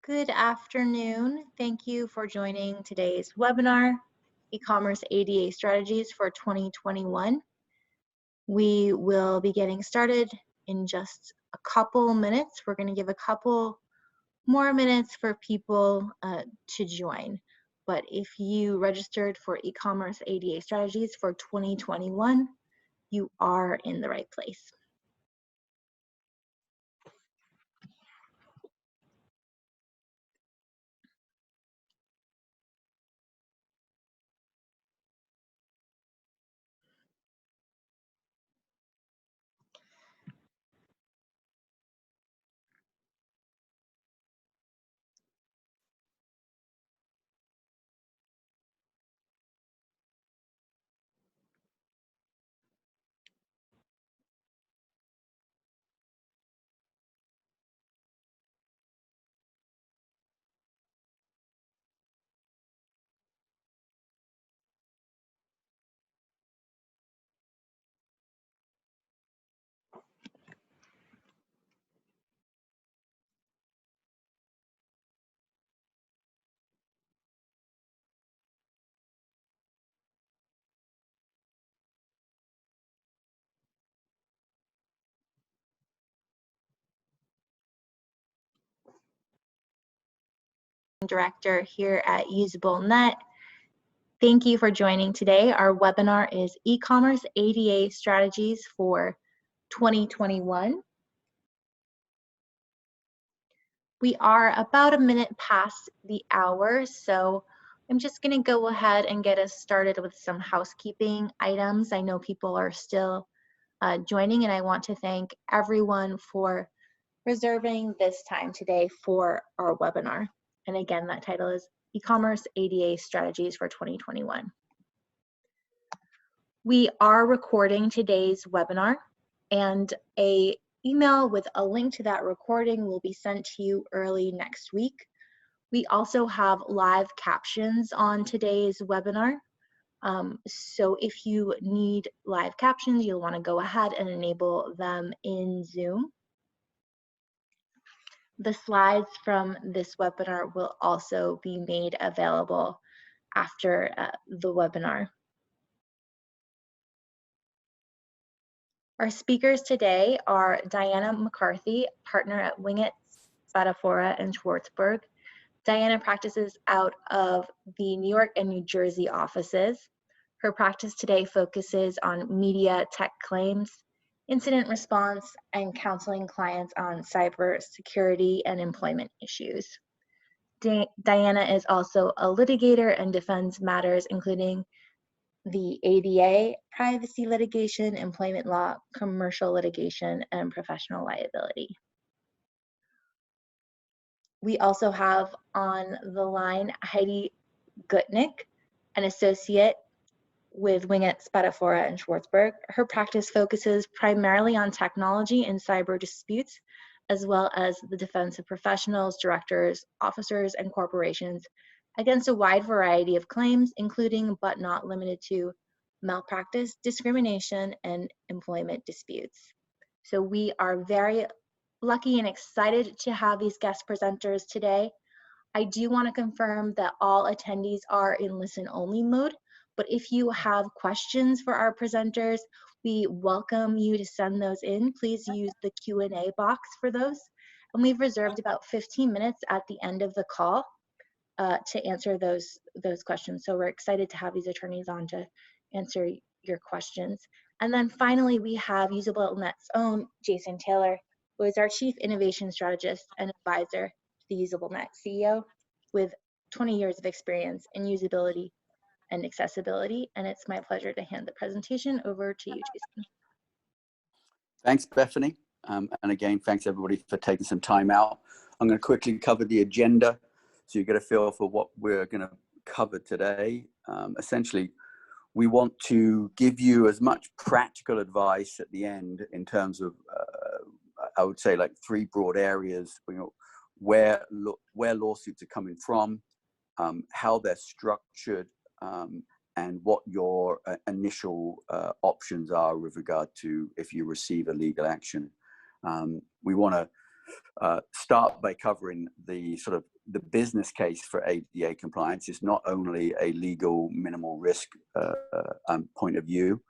Good afternoon. Thank you for joining today's webinar, E-commerce ADA Strategies for 2021. We will be getting started in just a couple minutes. We're going to give a couple more minutes for people to join. But if you registered for E-commerce ADA Strategies for 2021, you are in the right place. Director here at UsableNet. Thank you for joining today. Our webinar is E-commerce ADA Strategies for 2021. We are about a minute past the hour, so I'm just going to go ahead and get us started with some housekeeping items. I know people are still joining, and I want to thank everyone for reserving this time today for our webinar. And again, that title is E-commerce ADA Strategies for 2021. We are recording today's webinar, and an email with a link to that recording will be sent to you early next week. We also have live captions on today's webinar. So if you need live captions, you'll want to go ahead and enable them in Zoom. The slides from this webinar will also be made available after the webinar. Our speakers today are Dianna McCarthy, partner at Winget, Spadafora Schwartzberg. Dianna practices out of the New York and New Jersey offices. Her practice today focuses on media tech claims, incident response, and counseling clients on cyber security and employment issues. Dianna is also a litigator and defends matters including the ADA, privacy litigation, employment law, commercial litigation, and professional liability. We also have on the line Heidi Gootnick, an associate with Winget, Spadafora Schwartzberg. Her practice focuses primarily on technology and cyber disputes, as well as the defense of professionals, directors, officers, and corporations against a wide variety of claims, including but not limited to malpractice, discrimination, and employment disputes. So we are very lucky and excited to have these guest presenters today. I do want to confirm that all attendees are in listen-only mode, but if you have questions for our presenters, we welcome you to send those in. Please use the Q&A box for those. And we've reserved about 15 minutes at the end of the call to answer those questions. So we're excited to have these attorneys on to answer your questions. And then finally, we have UsableNet's own Jason Taylor, who is our Chief Innovation Strategist and Advisor to the UsableNet CEO with 20 years of experience in usability and accessibility. And it's my pleasure to hand the presentation over to you, Jason. Thanks, Bethany. And again, thanks everybody for taking some time out. I'm going to quickly cover the agenda so you get a feel for what we're going to cover today. Essentially, we want to give you as much practical advice at the end in terms of, I would say, like 3 broad areas, where lawsuits are coming from, how they're structured, and what your initial options are with regard to if you receive a legal action. We want to start by covering the sort of the business case for ADA compliance. It's not only a legal minimal risk point of view,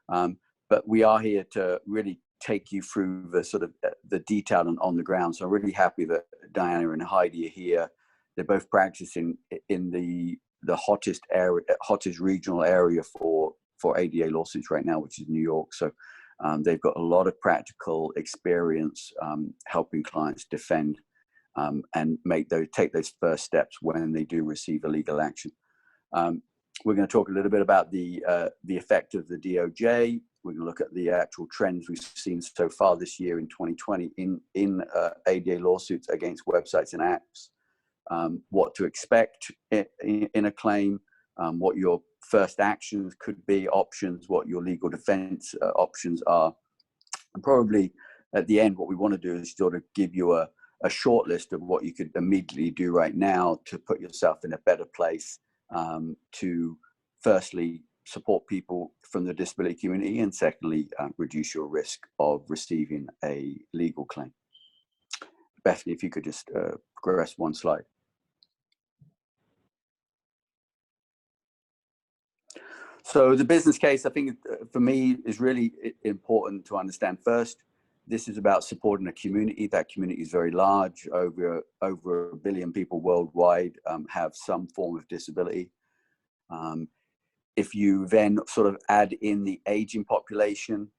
but we are here to really take you through the sort of the detail and on the ground. So I'm really happy that Dianna and Heidi are here. They're both practicing in the hottest regional area for ADA lawsuits right now, which is New York. So they've got a lot of practical experience helping clients defend and take those first steps when they do receive a legal action. We're going to talk a little bit about the effect of the DOJ. We're going to look at the actual trends we've seen so far this year in 2020 in ADA lawsuits against websites and apps, what to expect in a claim, what your first actions could be, options, what your legal defense options are. And probably at the end, what we want to do is sort of give you a short list of what you could immediately do right now to put yourself in a better place to firstly support people from the disability community, and secondly, reduce your risk of receiving a legal claim. Bethany, if you could just progress one slide. So the business case, I think for me, is really important to understand. First, this is about supporting a community. That community is very large. Over 1 billion people worldwide have some form of disability. If you then sort of add in the aging population,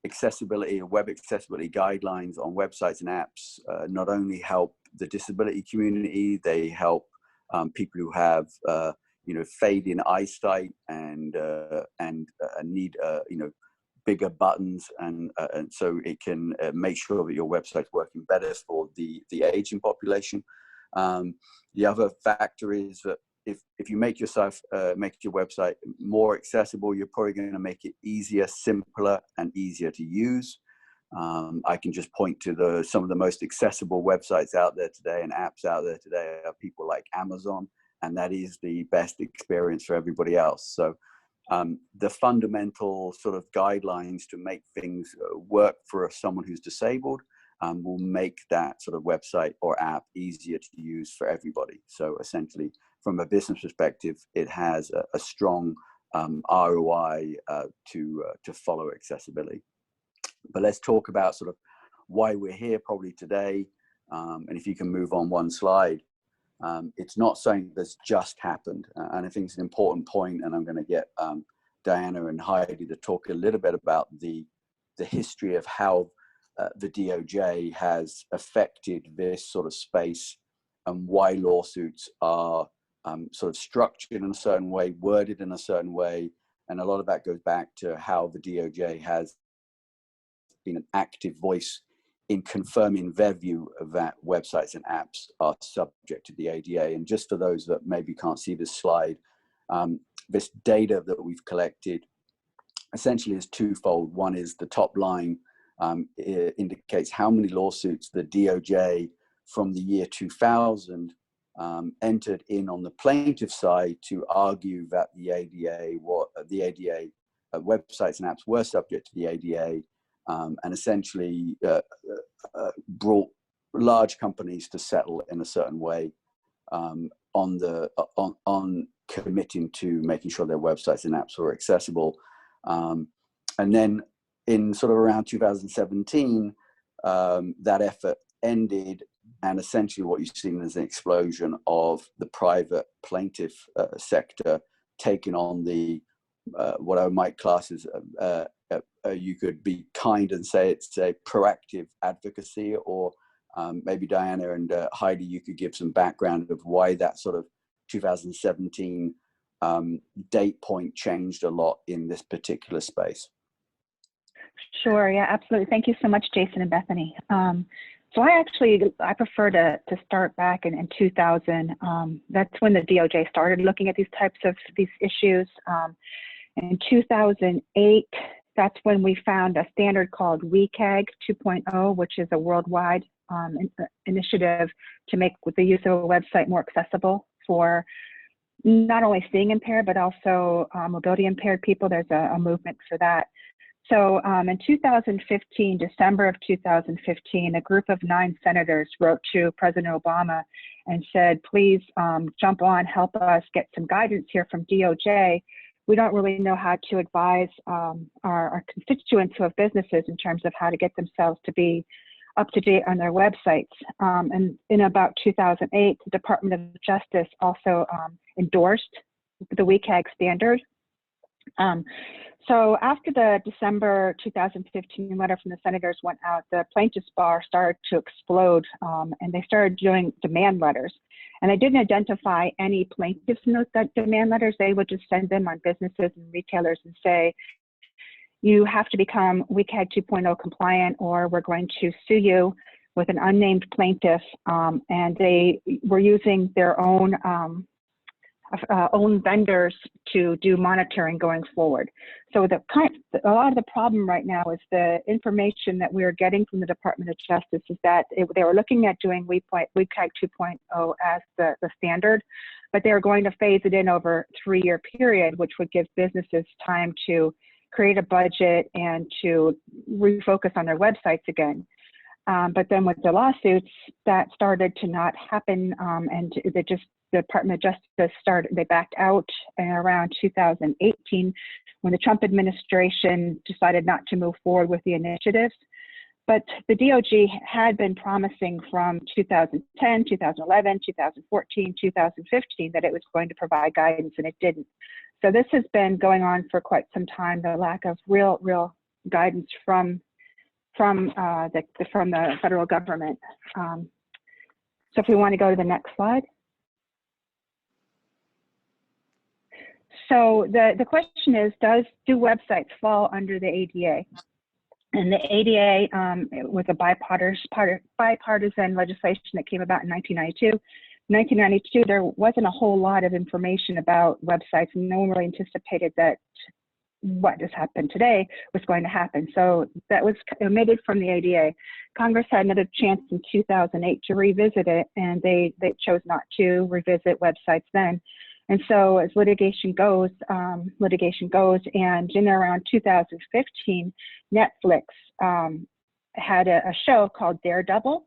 accessibility and web accessibility guidelines on websites and apps not only help the disability community, they help people who have fading eyesight and need bigger buttons, and so it can make sure that your website's working better for the aging population. The other factor is that if you make your website more accessible, you're probably going to make it easier, simpler, and easier to use. I can just point to some of the most accessible websites out there today and apps out there today are people like Amazon, and that is the best experience for everybody else. So the fundamental sort of guidelines to make things work for someone who's disabled will make that sort of website or app easier to use for everybody. So essentially, from a business perspective, it has a strong ROI to follow accessibility. But let's talk about sort of why we're here probably today. And if you can move on one slide, it's not something that's just happened. And I think it's an important point, and I'm going to get Dianna and Heidi to talk a little bit about the history of how the DOJ has affected this sort of space and why lawsuits are sort of structured in a certain way, worded in a certain way. And a lot of that goes back to how the DOJ has been an active voice in confirming their view that websites and apps are subject to the ADA. And just for those that maybe can't see this slide, this data that we've collected essentially is twofold. One is the top line indicates how many lawsuits the DOJ from the year 2000 entered in on the plaintiff side to argue that the ADA websites and apps were subject to the ADA, and essentially brought large companies to settle in a certain way on committing to making sure their websites and apps were accessible. And then in sort of around 2017, that effort ended, and essentially what you've seen is an explosion of the private plaintiff sector taking on the what I might class as you could be kind and say it's a proactive advocacy, or maybe Dianna and Heidi, you could give some background of why that sort of 2017 date point changed a lot in this particular space. Sure, yeah, absolutely. Thank you so much, Jason and Bethany. So I prefer to start back in 2000. That's when the DOJ started looking at these issues. In 2008, that's when we found a standard called WCAG 2.0, which is a worldwide initiative to make the use of a website more accessible for not only seeing impaired, but also mobility impaired people. There's a movement for that. So in 2015, December of 2015, a group of 9 senators wrote to President Obama and said, please jump on, help us get some guidance here from DOJ. We don't really know how to advise our constituents who have businesses in terms of how to get themselves to be up to date on their websites. And in about 2008, the Department of Justice also endorsed the WCAG standard. So after the December 2015 letter from the senators went out, the plaintiffs' bar started to explode, and they started doing demand letters. And they didn't identify any plaintiffs in those demand letters. They would just send them on businesses and retailers and say, you have to become WCAG 2.0 compliant, or we're going to sue you with an unnamed plaintiff. And they were using their own vendors to do monitoring going forward. So a lot of the problem right now is the information that we are getting from the Department of Justice is that they were looking at doing WCAG 2.0 as the standard, but they were going to phase it in over a 3-year period, which would give businesses time to create a budget and to refocus on their websites again. But then with the lawsuits, that started to not happen, and the Department of Justice they backed out in around 2018 when the Trump administration decided not to move forward with the initiatives. But the DOJ had been promising from 2010, 2011, 2014, 2015 that it was going to provide guidance, and it didn't. So this has been going on for quite some time, the lack of real guidance from the federal government. So if we want to go to the next slide. So the question is, do websites fall under the ADA? And the ADA was a bipartisan legislation that came about in 1992. In 1992, there wasn't a whole lot of information about websites, and no one really anticipated that what has happened today was going to happen. So that was omitted from the ADA. Congress had another chance in 2008 to revisit it, and they chose not to revisit websites then. And so as litigation goes, and in around 2015, Netflix had a show called Daredevil,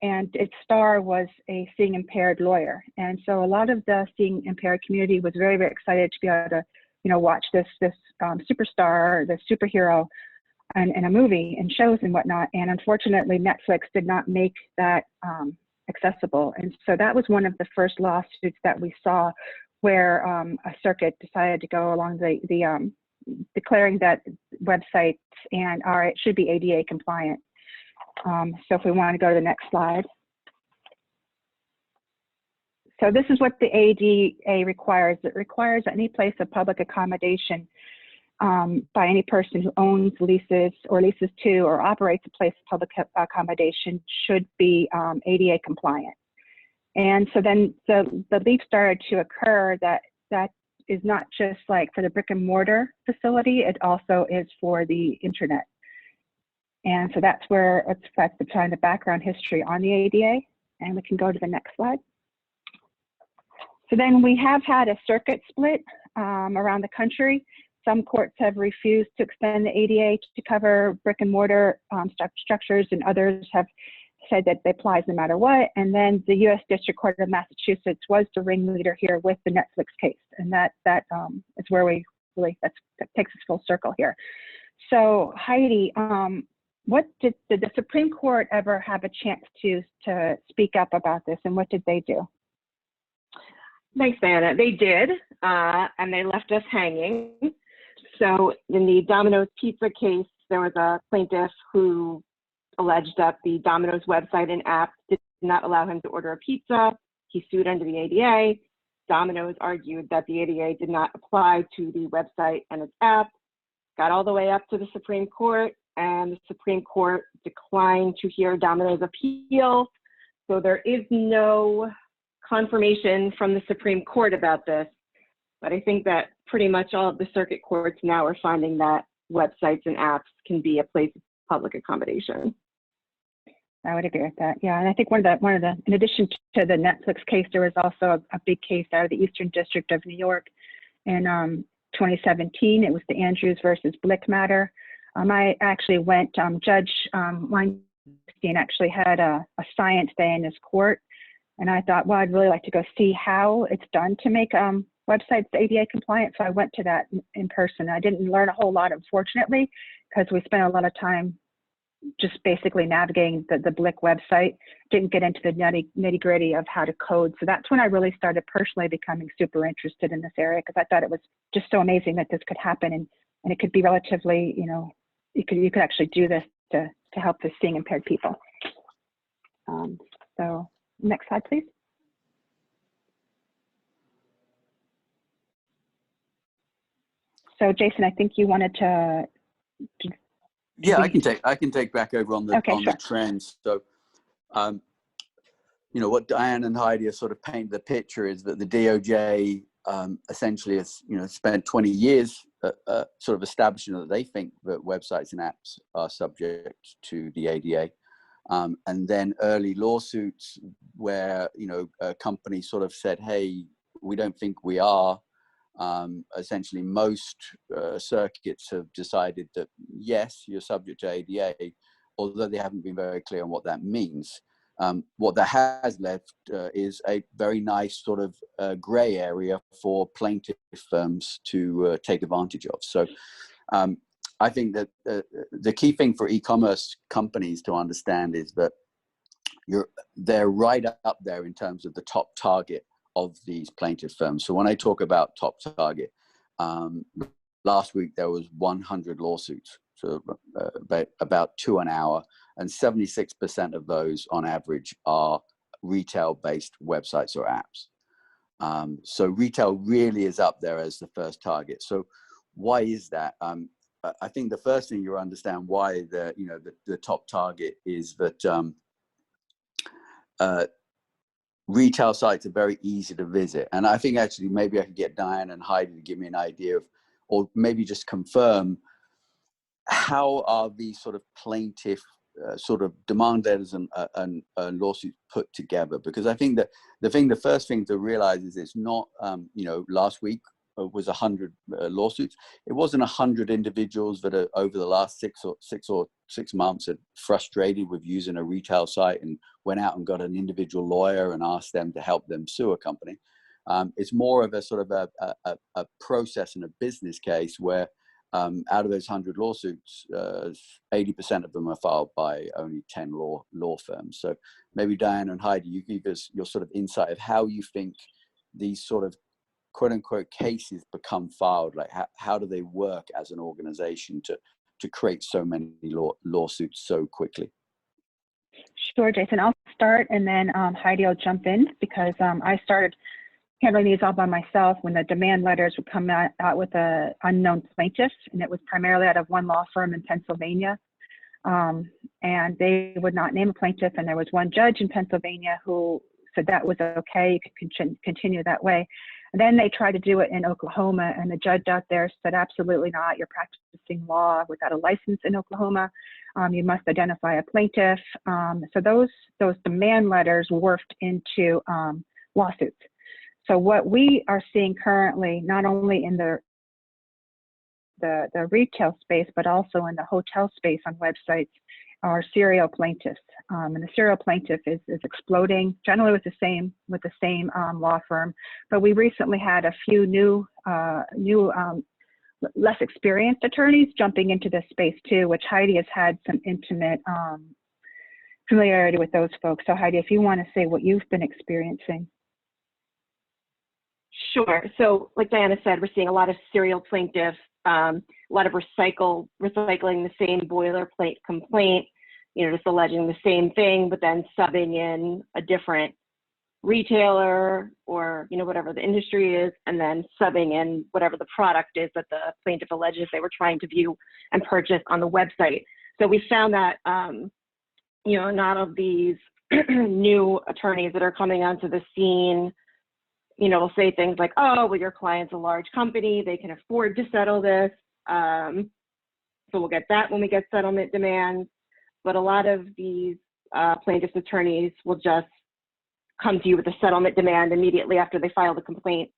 and its star was a seeing impaired lawyer. And so a lot of the seeing impaired community was very, very excited to be able to, watch this superstar, the superhero, in a movie and shows and whatnot. And unfortunately, Netflix did not make that accessible. And so that was one of the first lawsuits that we saw, where a circuit decided to go along the declaring that websites it should be ADA compliant. So if we want to go to the next slide. So this is what the ADA requires. It requires that any place of public accommodation by any person who owns, leases, or leases to, or operates a place of public accommodation should be ADA compliant. And so then the leap started to occur that is not just like for the brick and mortar facility, it also is for the internet. And so that's where that's the background history on the ADA. And we can go to the next slide. So then we have had a circuit split around the country. Some courts have refused to extend the ADA to cover brick and mortar structures, and others have said that it applies no matter what. And then the U.S. District Court of Massachusetts was the ringleader here with the Netflix case, and that is where we really that takes us full circle here. So Heidi, what did the Supreme Court ever have a chance to speak up about this, and what did they do? Thanks, Diana. They did, and they left us hanging. So in the Domino's Pizza case, there was a plaintiff who alleged that the Domino's website and app did not allow him to order a pizza. He sued under the ADA. Domino's argued that the ADA did not apply to the website and its app. Got all the way up to the Supreme Court, and the Supreme Court declined to hear Domino's appeal. So there is no confirmation from the Supreme Court about this, but I think that pretty much all of the circuit courts now are finding that websites and apps can be a place of public accommodation. I would agree with that. Yeah, and I think one of the in addition to the Netflix case, there was also a big case out of the Eastern District of New York in 2017. It was the Andrews versus Blick matter. I actually went, Judge Weinstein actually had a science day in his court, and I thought, well, I'd really like to go see how it's done to make websites ADA compliant. So I went to that in person. I didn't learn a whole lot, unfortunately, because we spent a lot of time just basically navigating the Blick website. Didn't get into the nitty gritty of how to code. So that's when I really started personally becoming super interested in this area, because I thought it was just so amazing that this could happen, and it could be relatively, you know, you could actually do this to help the seeing impaired people. So next slide, please. So Jason, I think you wanted to. Yeah, I can take back over on the the trends. So, you know, what Dianna and Heidi have sort of painted the picture is that the DOJ essentially has, you know, spent 20 years sort of establishing that they think that websites and apps are subject to the ADA, and then early lawsuits where, you know, a company sort of said, hey, we don't think we are. Essentially, most circuits have decided that yes, you're subject to ADA, although they haven't been very clear on what that means. What that has left is a very nice sort of gray area for plaintiff firms to take advantage of. So I think that the key thing for e-commerce companies to understand is that they're right up there in terms of the top target of these plaintiff firms. So when I talk about top target, last week there was 100 lawsuits, so about 2 an hour, and 76% of those on average are retail-based websites or apps. So retail really is up there as the first target. So why is that? I think the first thing you understand why the top target is that retail sites are very easy to visit. And I think actually maybe I could get Dianna and Heidi to give me an idea of, or maybe just confirm, how are these sort of plaintiff sort of demand letters and lawsuits put together? Because I think that the first thing to realize is it's not, you know, last week was 100 lawsuits. It wasn't 100 individuals that are over the last 6 months are frustrated with using a retail site and went out and got an individual lawyer and asked them to help them sue a company. It's more of a sort of a process and a business case where out of those 100 lawsuits, 80% of them are filed by only 10 law firms. So maybe Dianna and Heidi, you give us your sort of insight of how you think these sort of quote unquote cases become filed. Like how do they work as an organization to create so many lawsuits so quickly? Sure, Jason, I'll start, and then Heidi will jump in, because I started handling these all by myself when the demand letters would come out with an unknown plaintiff, and it was primarily out of one law firm in Pennsylvania. And they would not name a plaintiff, and there was one judge in Pennsylvania who said that was okay, you could continue that way. And then they tried to do it in Oklahoma, and the judge out there said, absolutely not, you're practicing law without a license in Oklahoma. You must identify a plaintiff. So those demand letters morphed into lawsuits. So what we are seeing currently, not only in the retail space, but also in the hotel space on websites, are serial plaintiffs. And the serial plaintiff is exploding, generally with the same law firm. But we recently had a few new less experienced attorneys jumping into this space too, which Heidi has had some intimate familiarity with those folks. So Heidi, if you want to say what you've been experiencing. Sure. So like Dianna said, we're seeing a lot of serial plaintiffs, a lot of recycling the same boilerplate complaint, you know, just alleging the same thing, but then subbing in a different retailer or, you know, whatever the industry is, and then subbing in whatever the product is that the plaintiff alleges they were trying to view and purchase on the website. So we found that, you know, none of these new attorneys that are coming onto the scene, you know, will say things like, oh, well, your client's a large company, they can afford to settle this. So we'll get that when we get settlement demands. But a lot of these plaintiff's attorneys will just come to you with a settlement demand immediately after they file the complaint.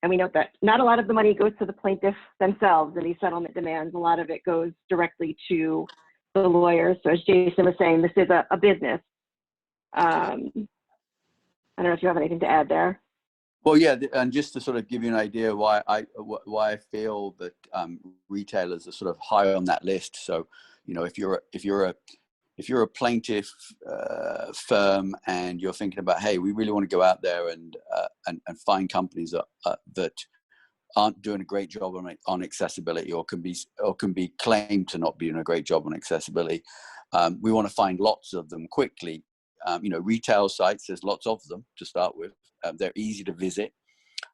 And we note that not a lot of the money goes to the plaintiff themselves in these settlement demands. A lot of it goes directly to the lawyers. So as Jason was saying, this is a business. I don't know if you have anything to add there. Well, yeah, and just to sort of give you an idea why I feel that retailers are sort of high on that list. So, you know, if you're a plaintiff firm and you're thinking about, hey, we really want to go out there and find companies that aren't doing a great job on accessibility, or can be claimed to not be doing a great job on accessibility, we want to find lots of them quickly. You know, retail sites, there's lots of them to start with. They're easy to visit.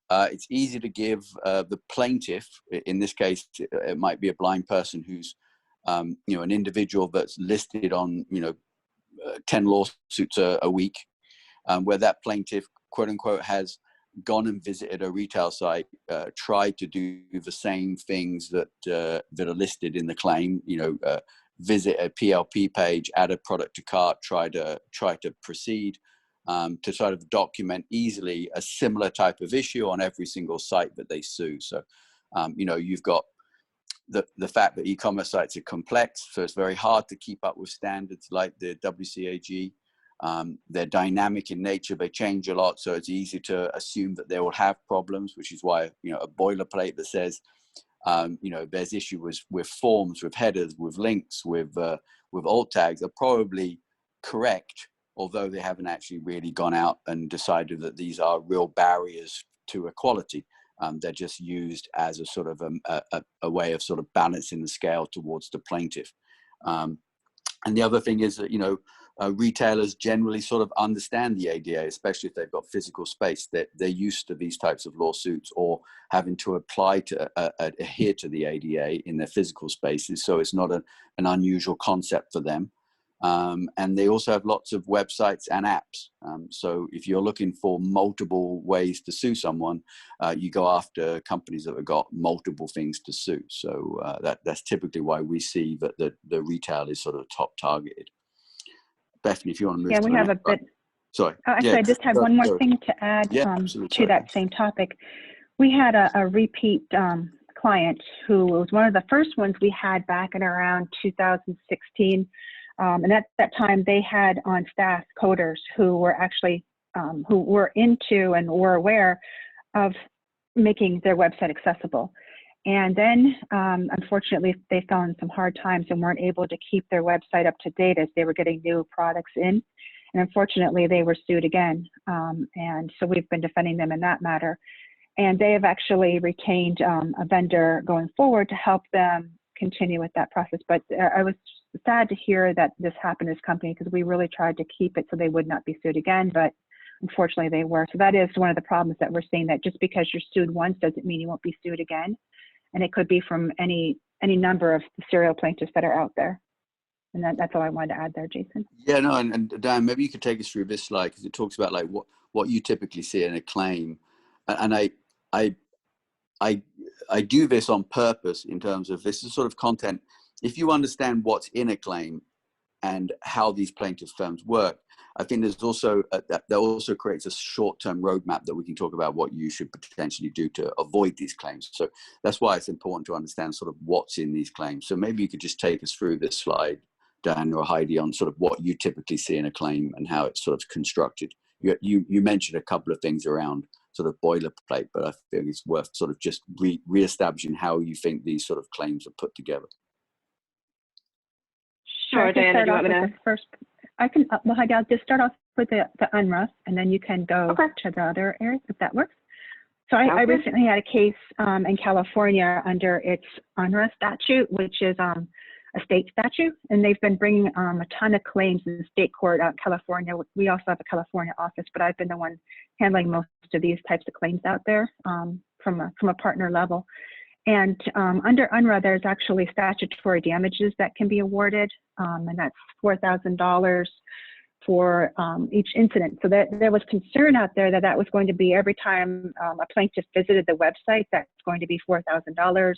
It's easy to give the plaintiff, in this case, it might be a blind person who's, you know, an individual that's listed on, you know, 10 lawsuits a week, where that plaintiff, quote unquote, has gone and visited a retail site, tried to do the same things that are listed in the claim, you know, visit a PLP page, add a product to cart, try to proceed, to sort of document easily a similar type of issue on every single site that they sue. So, you know, you've got the fact that e-commerce sites are complex, so it's very hard to keep up with standards like the WCAG. They're dynamic in nature, they change a lot, so it's easy to assume that they will have problems, which is why, you know, a boilerplate that says, you know, there's issues with forms, with headers, with links, with alt tags are probably correct, although they haven't actually really gone out and decided that these are real barriers to equality. They're just used as a sort of a way of sort of balancing the scale towards the plaintiff. And the other thing is that, you know, retailers generally sort of understand the ADA, especially if they've got physical space. They're used to these types of lawsuits or having to apply to adhere to the ADA in their physical spaces. So it's not an unusual concept for them. And they also have lots of websites and apps. So if you're looking for multiple ways to sue someone, you go after companies that have got multiple things to sue. So that's typically why we see that the retail is sort of top targeted. Bethany, if you want to move. Yeah, we have a bit. Sorry. Actually, yeah, I just have one more thing to add to that same topic. We had a repeat client who was one of the first ones we had back in around 2016. And at that time, they had on staff coders who were actually, who were into and were aware of making their website accessible. And then, unfortunately, they fell in some hard times and weren't able to keep their website up to date as they were getting new products in. And unfortunately, they were sued again. And so we've been defending them in that matter. And they have actually retained a vendor going forward to help them continue with that process. But I was sad to hear that this happened to this company, because we really tried to keep it so they would not be sued again, but unfortunately they were. So that is one of the problems that we're seeing, that just because you're sued once doesn't mean you won't be sued again. And it could be from any number of serial plaintiffs that are out there. And that's all I wanted to add there, Jason. Yeah, no, and Dan, maybe you could take us through this slide, because it talks about like what you typically see in a claim. And I do this on purpose in terms of this is sort of content. If you understand what's in a claim and how these plaintiff firms work, I think there's also that also creates a short-term roadmap that we can talk about what you should potentially do to avoid these claims. So that's why it's important to understand sort of what's in these claims. So maybe you could just take us through this slide, Dan or Heidi, on sort of what you typically see in a claim and how it's sort of constructed. You mentioned a couple of things around sort of boilerplate, but I think it's worth sort of just re-establishing how you think these sort of claims are put together. Sure, Diana, do you want me to? First, I can, well, Heidi, I'll just start off with the UNRRA, and then you can go to the other areas if that works. So I recently had a case in California under its UNRRA statute, which is a state statute, and they've been bringing a ton of claims in the state court out in California. We also have a California office, but I've been the one handling most of these types of claims out there from a partner level. And under UNRRA, there's actually statutory damages that can be awarded, and that's $4,000 for each incident. So there was concern out there that was going to be every time a plaintiff visited the website, that's going to be $4,000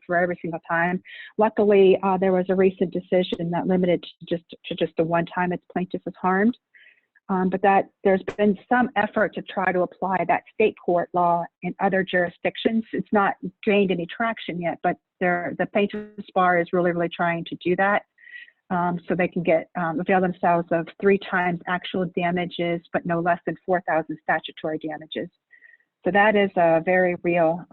for every single time. Luckily, there was a recent decision that limited to just the one time its plaintiff was harmed. but that there's been some effort to try to apply that state court law in other jurisdictions. It's not gained any traction yet, but the plaintiff's bar is really, really trying to do that. So they can get avail themselves of 3 times actual damages, but no less than 4,000 statutory damages. So that is a very real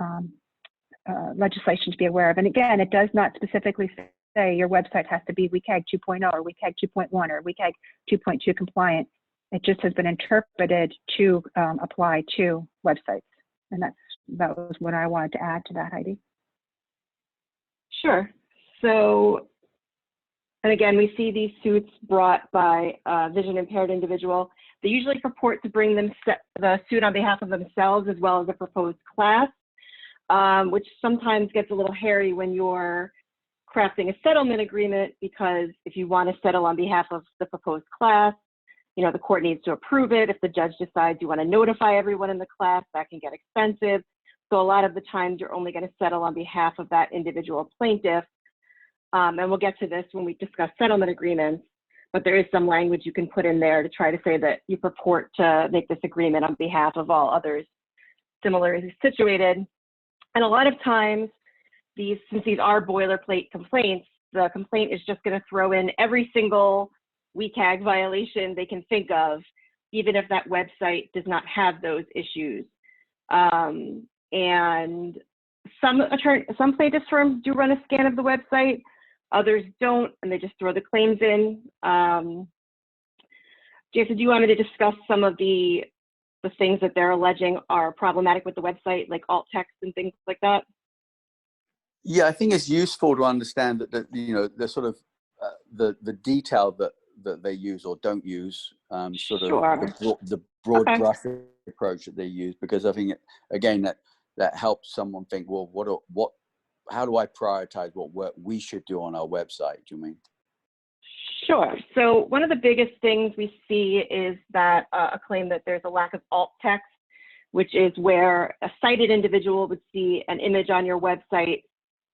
legislation to be aware of. And again, it does not specifically say your website has to be WCAG 2.0 or WCAG 2.1 or WCAG 2.2 compliant. It just has been interpreted to apply to websites. And that was what I wanted to add to that, Heidi. Sure. So, and again, we see these suits brought by a vision impaired individual. They usually purport to bring the suit on behalf of themselves as well as a proposed class, which sometimes gets a little hairy when you're crafting a settlement agreement, because if you want to settle on behalf of the proposed class, you know, the court needs to approve it. If the judge decides you want to notify everyone in the class, that can get expensive. So a lot of the times you're only going to settle on behalf of that individual plaintiff. And we'll get to this when we discuss settlement agreements, but there is some language you can put in there to try to say that you purport to make this agreement on behalf of all others similarly situated. And a lot of times, since these are boilerplate complaints, the complaint is just going to throw in every single WCAG violation they can think of, even if that website does not have those issues. And some plaintiffs firms do run a scan of the website, others don't, and they just throw the claims in. Jason, do you want me to discuss some of the things that they're alleging are problematic with the website, like alt text and things like that? Yeah, I think it's useful to understand that you know, the sort of the detail that they use or don't use, sort of the broad brush approach that they use, because I think again that helps someone think, well, how do I prioritize what work we should do on our website? Do you mean? Sure. So one of the biggest things we see is that a claim that there's a lack of alt text, which is where a sighted individual would see an image on your website,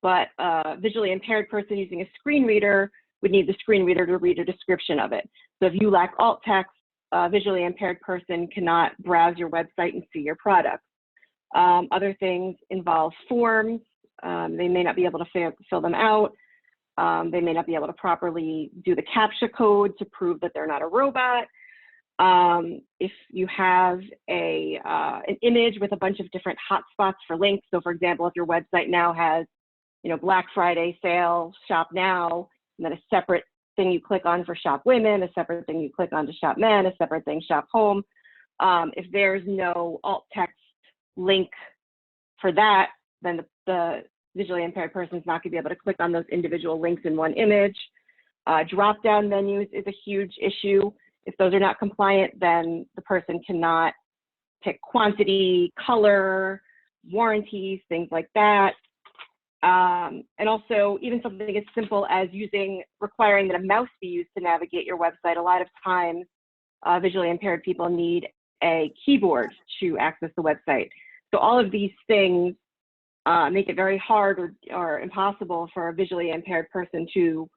but a visually impaired person using a screen reader would need the screen reader to read a description of it. So if you lack alt text, a visually impaired person cannot browse your website and see your product. Other things involve forms. They may not be able to fill them out. They may not be able to properly do the CAPTCHA code to prove that they're not a robot. If you have an image with a bunch of different hotspots for links, so for example, if your website now has, you know, Black Friday sale, shop now, and then a separate thing you click on for shop women, a separate thing you click on to shop men, a separate thing shop home. If there's no alt text link for that, then the visually impaired person is not going to be able to click on those individual links in one image. Drop-down menus is a huge issue. If those are not compliant, then the person cannot pick quantity, color, warranties, things like that. And also even something as simple as requiring that a mouse be used to navigate your website. A lot of times, visually impaired people need a keyboard to access the website. So all of these things make it very hard or impossible for a visually impaired person to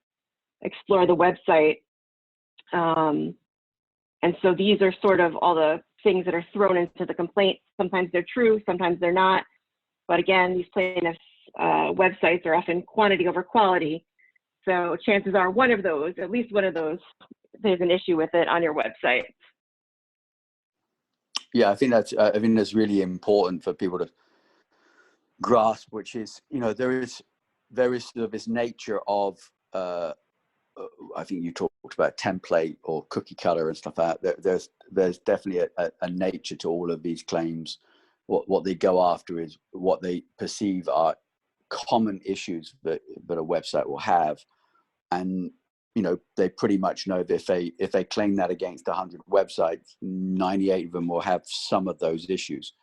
explore the website. And so these are sort of all the things that are thrown into the complaint. Sometimes they're true, sometimes they're not. But again, these plaintiffs' websites are often quantity over quality. So chances are one of those, at least one of those, there's an issue with it on your website. Yeah, I think that's really important for people to grasp, which is, you know, there is sort of this nature of I think you talked about template or cookie cutter and stuff like that. There's definitely a nature to all of these claims. What they go after is what they perceive are common issues that a website will have, and you know, they pretty much know that if they claim that against 100 websites, 98 of them will have some of those issues.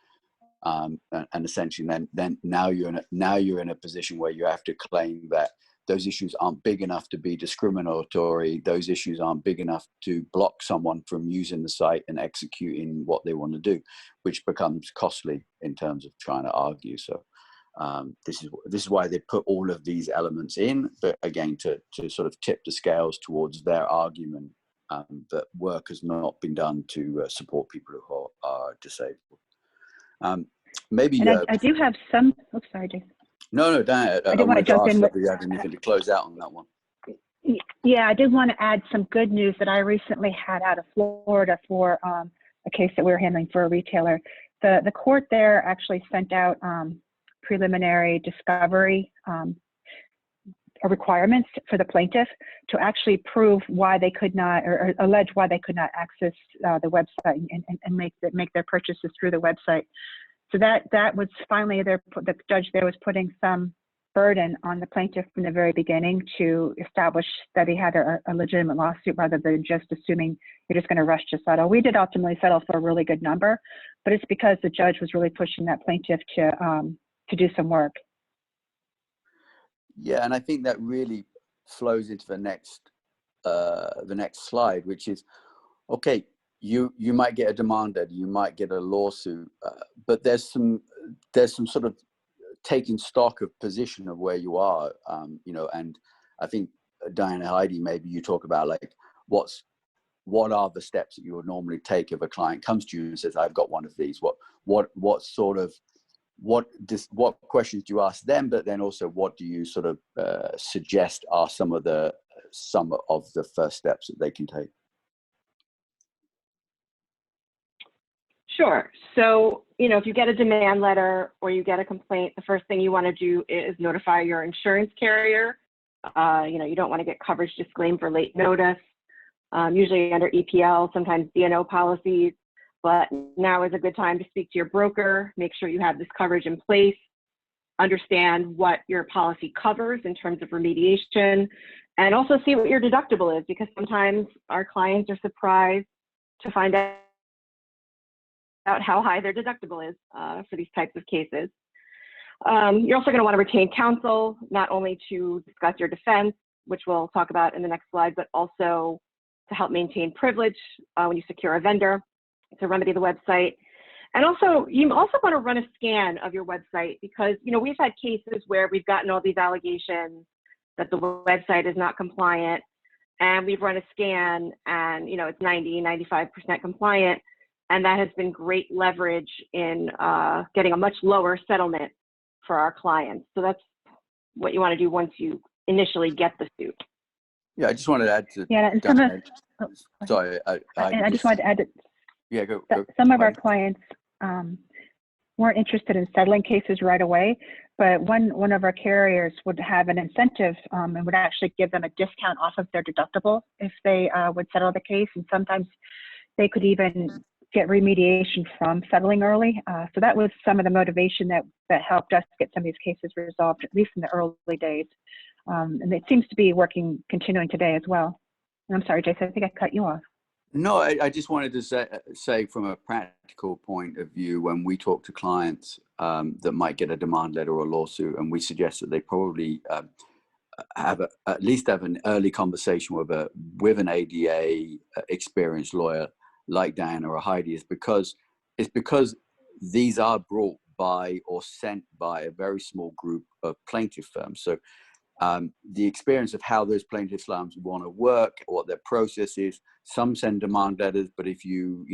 And essentially, then now you're in a position where you have to claim that those issues aren't big enough to be discriminatory. Those issues aren't big enough to block someone from using the site and executing what they want to do, which becomes costly in terms of trying to argue. So this is why they put all of these elements in, but again, to sort of tip the scales towards their argument that work has not been done to support people who are disabled. Maybe. And I do have some. Oh, sorry, Jason. No, Dan. I did want to jump in if you had anything to close out on that one. Yeah, I did want to add some good news that I recently had out of Florida for a case that we were handling for a retailer. The court there actually sent out preliminary discovery requirements for the plaintiff to actually prove why they could not, or allege why they could not access the website and make their purchases through the website. So that was finally the judge there was putting some burden on the plaintiff from the very beginning to establish that he had a legitimate lawsuit rather than just assuming you're just going to rush to settle. We did ultimately settle for a really good number, but it's because the judge was really pushing that plaintiff to do some work. Yeah, and I think that really flows into the next slide, which is, okay, you might get a demand letter, you might get a lawsuit, but there's some sort of taking stock of position of where you are, and I think Dianna, Heidi, maybe you talk about like what are the steps that you would normally take if a client comes to you and says, I've got one of these. What questions do you ask them, but then also what do you sort of suggest are some of the first steps that they can take? Sure. So, if you get a demand letter or you get a complaint, the first thing you want to do is notify your insurance carrier. You don't want to get coverage disclaimed for late notice, usually under EPL, sometimes D&O policies. But now is a good time to speak to your broker, make sure you have this coverage in place, understand what your policy covers in terms of remediation, and also see what your deductible is, because sometimes our clients are surprised to find out how high their deductible is for these types of cases. You're also going to want to retain counsel, not only to discuss your defense, which we'll talk about in the next slide, but also to help maintain privilege when you secure a vendor, to remedy the website. And also, you also want to run a scan of your website, because, we've had cases where we've gotten all these allegations that the website is not compliant, and we've run a scan and, it's 95% compliant. And that has been great leverage in getting a much lower settlement for our clients. So that's what you want to do once you initially get the suit. Yeah, I just wanted to add to. Yeah, and sorry, I just wanted to add that. Yeah, go. Some of our clients weren't interested in settling cases right away, but one of our carriers would have an incentive and would actually give them a discount off of their deductible if they would settle the case. And sometimes they could even get remediation from settling early. So that was some of the motivation that helped us get some of these cases resolved, at least in the early days. And it seems to be continuing today as well. And I'm sorry, Jason, I think I cut you off. No, I just wanted to say from a practical point of view, when we talk to clients that might get a demand letter or a lawsuit, and we suggest that they probably at least have an early conversation with an ADA experienced lawyer like Dianna or Heidi, is because these are brought by or sent by a very small group of plaintiff firms. So the experience of how those plaintiff firms want to work, what their process is. Some send demand letters, but if you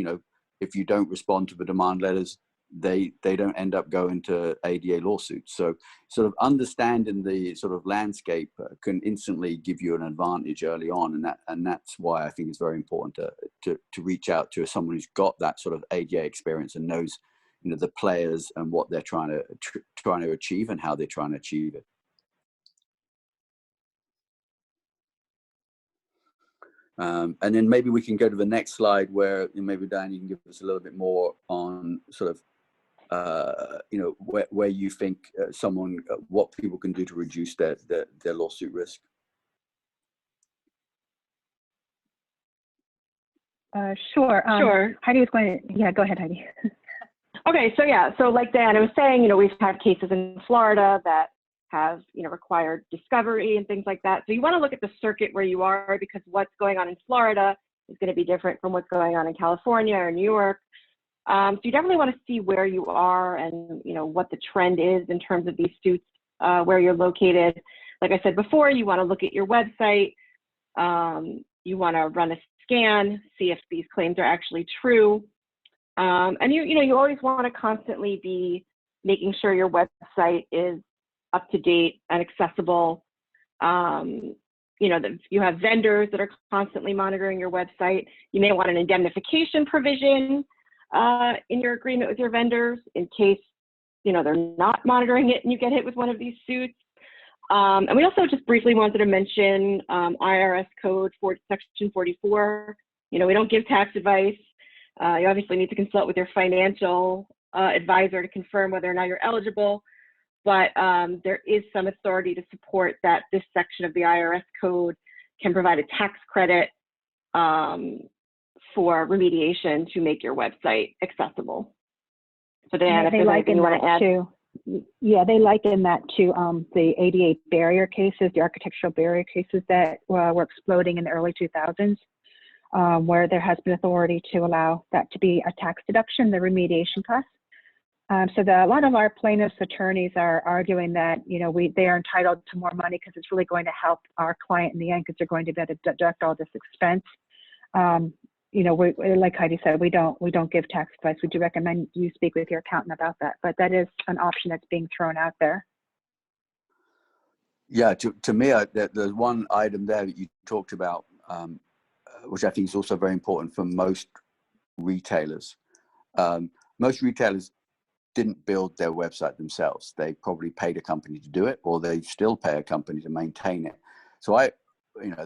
don't respond to the demand letters, they don't end up going to ADA lawsuits. So sort of understanding the sort of landscape can instantly give you an advantage early on, and that's why I think it's very important to reach out to someone who's got that sort of ADA experience and knows the players and what they're trying to achieve and how they're trying to achieve it. And then maybe we can go to the next slide where maybe Dan, you can give us a little bit more on sort of where you think what people can do to reduce their lawsuit risk. Sure. Sure. Heidi was going to, yeah, go ahead, Heidi. Okay, so like Dianna was saying, we've had cases in Florida that have, required discovery and things like that. So you want to look at the circuit where you are, because what's going on in Florida is going to be different from what's going on in California or New York. So you definitely want to see where you are and, what the trend is in terms of these suits, where you're located. Like I said before, you want to look at your website. You want to run a scan, see if these claims are actually true. And you always want to constantly be making sure your website is up to date and accessible. That you have vendors that are constantly monitoring your website. You may want an indemnification provision in your agreement with your vendors in case they're not monitoring it and you get hit with one of these suits. And we also just briefly wanted to mention IRS code for section 44. We don't give tax advice. You obviously need to consult with your financial advisor to confirm whether or not you're eligible, but there is some authority to support that this section of the IRS code can provide a tax credit for remediation to make your website accessible. So Dianna, if there's anything you want to add? Too. Yeah, they liken that to the ADA barrier cases, the architectural barrier cases that were exploding in the early 2000s, where there has been authority to allow that to be a tax deduction, the remediation costs. So a lot of our plaintiffs' attorneys are arguing that they are entitled to more money because it's really going to help our client in the end because they're going to be able to deduct all this expense. Like Heidi said, we don't give tax advice. We do recommend you speak with your accountant about that, but that is an option that's being thrown out there. Yeah, to me, there's one item there that you talked about, which I think is also very important for most retailers. Most retailers didn't build their website themselves. They probably paid a company to do it, or they still pay a company to maintain it. So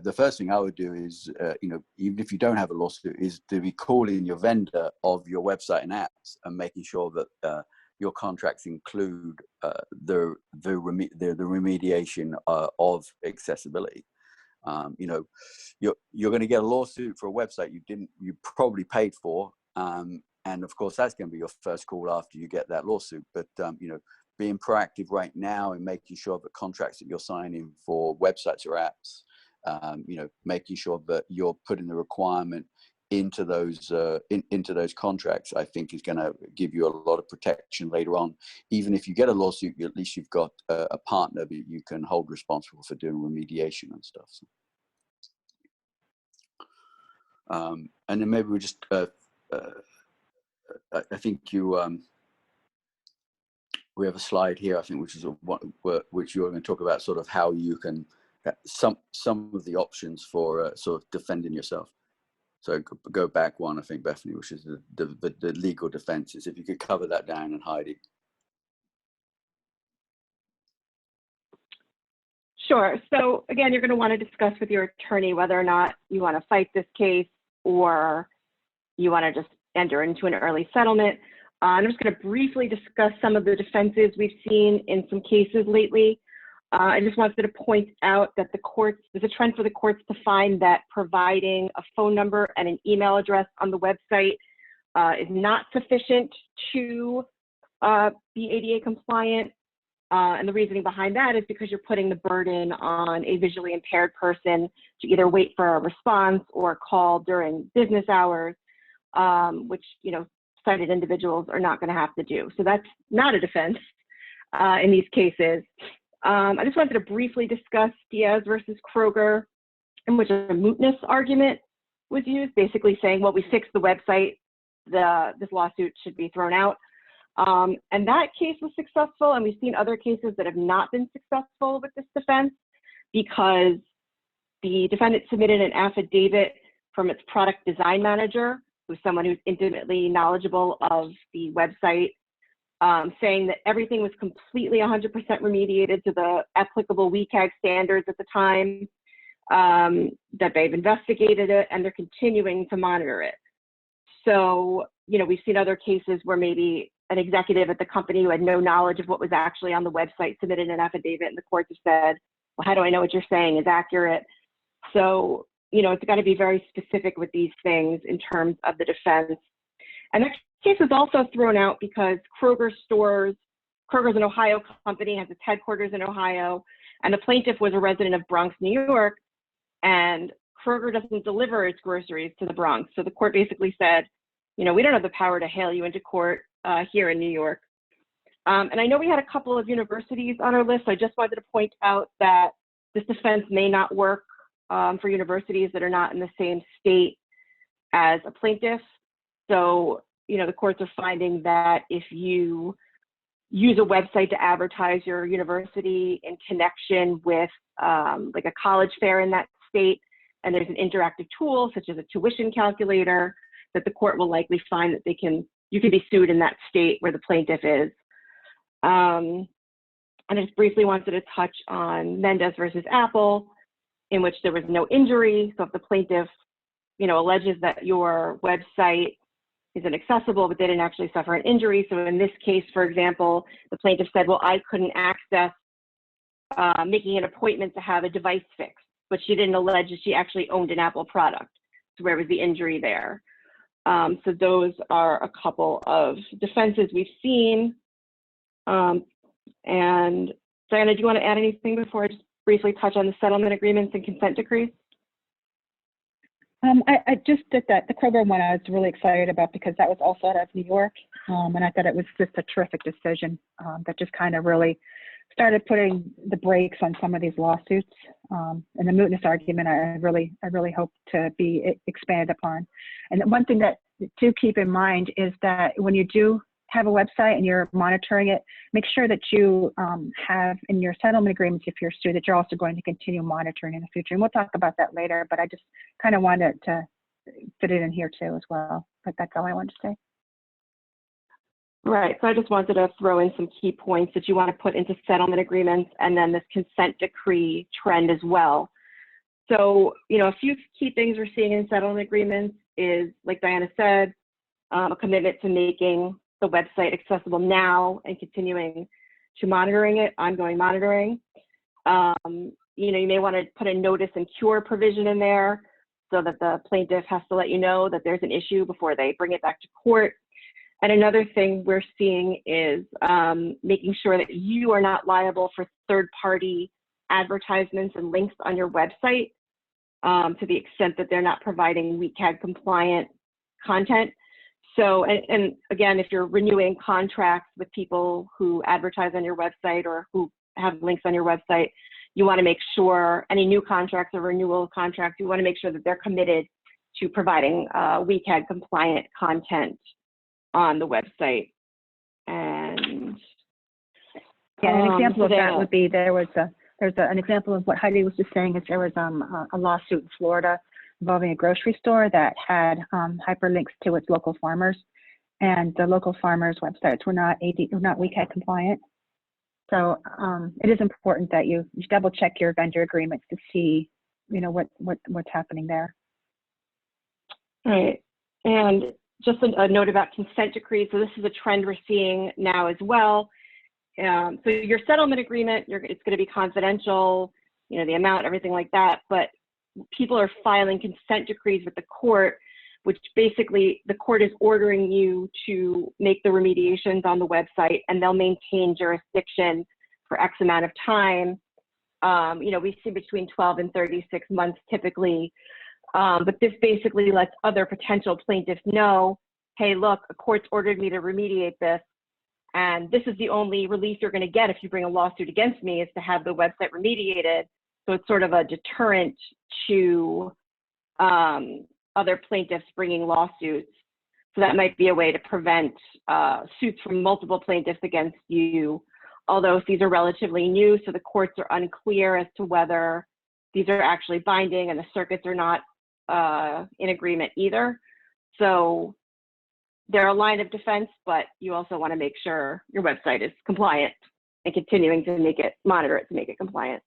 the first thing I would do is, even if you don't have a lawsuit, is to be calling your vendor of your website and apps and making sure that your contracts include the remediation of accessibility. You're going to get a lawsuit for a website you probably paid for, and of course that's going to be your first call after you get that lawsuit. But being proactive right now and making sure that contracts that you're signing for websites or apps, making sure that you're putting the requirement into those contracts, I think is going to give you a lot of protection later on. Even if you get a lawsuit, at least you've got a partner that you can hold responsible for doing remediation and stuff. So. And then maybe we just, I think we have a slide here, I think, which you're going to talk about, sort of how you can, some of the options for sort of defending yourself. So go back one, I think, Bethany, which is the legal defenses. If you could cover that down, and Heidi. Sure. So again, you're going to want to discuss with your attorney whether or not you want to fight this case or you want to just enter into an early settlement. I'm just going to briefly discuss some of the defenses we've seen in some cases lately. I just wanted to point out that there's a trend for the courts to find that providing a phone number and an email address on the website is not sufficient to be ADA compliant. And the reasoning behind that is because you're putting the burden on a visually impaired person to either wait for a response or call during business hours, which, sighted individuals are not going to have to do. So that's not a defense in these cases. I just wanted to briefly discuss Diaz versus Kroger, in which a mootness argument was used, basically saying, well, we fixed the website, this lawsuit should be thrown out. And that case was successful, and we've seen other cases that have not been successful with this defense because the defendant submitted an affidavit from its product design manager, who's someone who's intimately knowledgeable of the website, saying that everything was completely 100% remediated to the applicable WCAG standards at the time, that they've investigated it, and they're continuing to monitor it. So, we've seen other cases where maybe an executive at the company who had no knowledge of what was actually on the website submitted an affidavit, and the courts have said, well, how do I know what you're saying is accurate? So, it's got to be very specific with these things in terms of the defense. And that case was also thrown out because Kroger's an Ohio company, has its headquarters in Ohio, and the plaintiff was a resident of Bronx, New York, and Kroger doesn't deliver its groceries to the Bronx. So the court basically said, we don't have the power to hail you into court here in New York. And I know we had a couple of universities on our list. So I just wanted to point out that this defense may not work for universities that are not in the same state. as a plaintiff. So, the courts are finding that if you use a website to advertise your university in connection with like a college fair in that state, and there's an interactive tool such as a tuition calculator, that the court will likely find that you can be sued in that state where the plaintiff is. And I just briefly wanted to touch on Mendez versus Apple, in which there was no injury. So if the plaintiff, alleges that your website is inaccessible, but they didn't actually suffer an injury. So in this case, for example, the plaintiff said, well, I couldn't access making an appointment to have a device fixed, but she didn't allege that she actually owned an Apple product. So where was the injury there? So those are a couple of defenses we've seen. And Dianna, do you want to add anything before I just briefly touch on the settlement agreements and consent decrees? I just did that. The Kroger one I was really excited about because that was also out of New York. And I thought it was just a terrific decision that just kind of really started putting the brakes on some of these lawsuits. And the mootness argument, I really hope to be expanded upon. And one thing that to keep in mind is that when you do have a website and you're monitoring it, make sure that you have in your settlement agreements, if you're sued, that you're also going to continue monitoring in the future. And we'll talk about that later, but I just kind of wanted to fit it in here too as well. But that's all I wanted to say. Right, so I just wanted to throw in some key points that you want to put into settlement agreements and then this consent decree trend as well. So, a few key things we're seeing in settlement agreements is, like Dianna said, a commitment to making the website accessible now and continuing to monitoring it, ongoing monitoring. You may want to put a notice and cure provision in there so that the plaintiff has to let you know that there's an issue before they bring it back to court. And another thing we're seeing is making sure that you are not liable for third-party advertisements and links on your website to the extent that they're not providing WCAG compliant content. So, and again, if you're renewing contracts with people who advertise on your website or who have links on your website, you want to make sure any new contracts or renewal contracts, you want to make sure that they're committed to providing WCAG compliant content on the website. And yeah, an example of that would be there's an example of what Heidi was just saying is there was a lawsuit in Florida involving a grocery store that had hyperlinks to its local farmers, and the local farmers' websites were not WCAG compliant. So it is important that you double check your vendor agreements to see, what's happening there. All right, and just a note about consent decrees. So this is a trend we're seeing now as well. So your settlement agreement, it's going to be confidential, the amount, everything like that. But people are filing consent decrees with the court, which basically the court is ordering you to make the remediations on the website, and they'll maintain jurisdiction for X amount of time. We see between 12 and 36 months typically. But this basically lets other potential plaintiffs know, hey, look, a court's ordered me to remediate this, and this is the only relief you're going to get if you bring a lawsuit against me is to have the website remediated. So it's sort of a deterrent to other plaintiffs bringing lawsuits. So that might be a way to prevent suits from multiple plaintiffs against you, although these are relatively new, so the courts are unclear as to whether these are actually binding, and the circuits are not in agreement either. So they're a line of defense, but you also want to make sure your website is compliant and continuing to monitor it to make it compliant.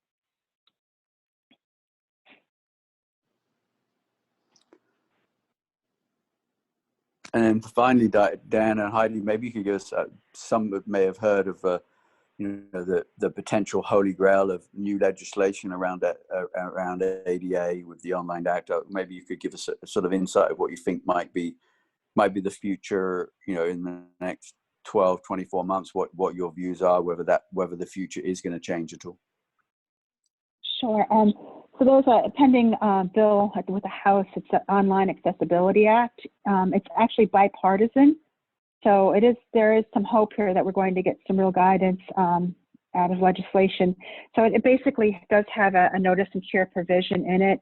And then finally, Dianna and Heidi, maybe you could give us, some may have heard of, the potential holy grail of new legislation around ADA with the Online Act. Maybe you could give us a sort of insight of what you think might be the future, in the next 12, 24 months, what your views are, whether the future is going to change at all. Sure. So there's a pending bill with the House. It's the Online Accessibility Act. It's actually bipartisan. So there is some hope here that we're going to get some real guidance out of legislation. So it basically does have a notice and cure provision in it,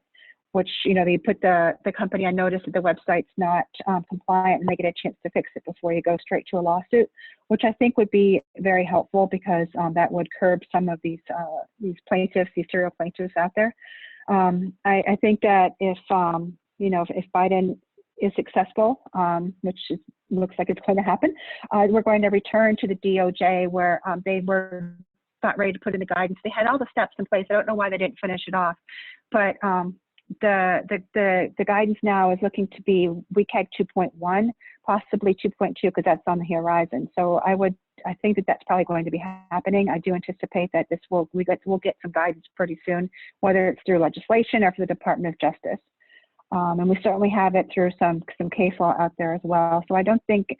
which, you know, they put the company on notice that the website's not compliant, and they get a chance to fix it before you go straight to a lawsuit, which I think would be very helpful, because that would curb some of these plaintiffs, these serial plaintiffs out there. I think that if, you know, if Biden is successful, which looks like it's going to happen, we're going to return to the DOJ, where they were not ready to put in the guidance. They had all the steps in place. I don't know why they didn't finish it off, but the guidance now is looking to be WCAG 2.1, possibly 2.2, because that's on the horizon. So I think that that's probably going to be happening. I do anticipate that we'll get some guidance pretty soon, whether it's through legislation or for the Department of Justice. And we certainly have it through some case law out there as well. So I don't think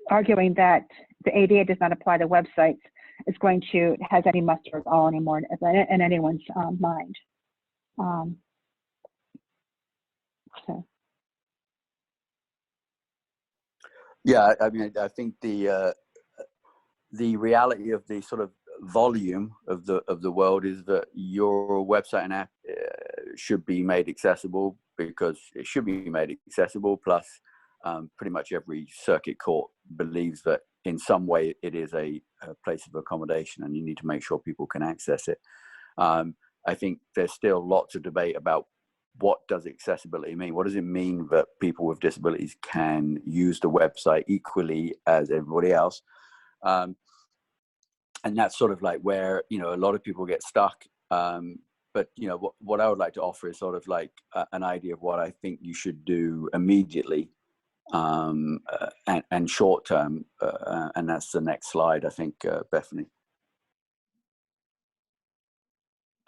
arguing that the ADA does not apply to websites has any muster at all anymore in anyone's mind. So. Yeah, I mean, I think the reality of the sort of volume of the world is that your website and app should be made accessible, because it should be made accessible. Plus, pretty much every circuit court believes that in some way it is a place of accommodation, and you need to make sure people can access it. I think there's still lots of debate about what does accessibility mean? What does it mean that people with disabilities can use the website equally as everybody else? And that's sort of like where, you know, a lot of people get stuck. But, you know, what I would like to offer is sort of like an idea of what I think you should do immediately and short term. And that's the next slide, I think, Bethany.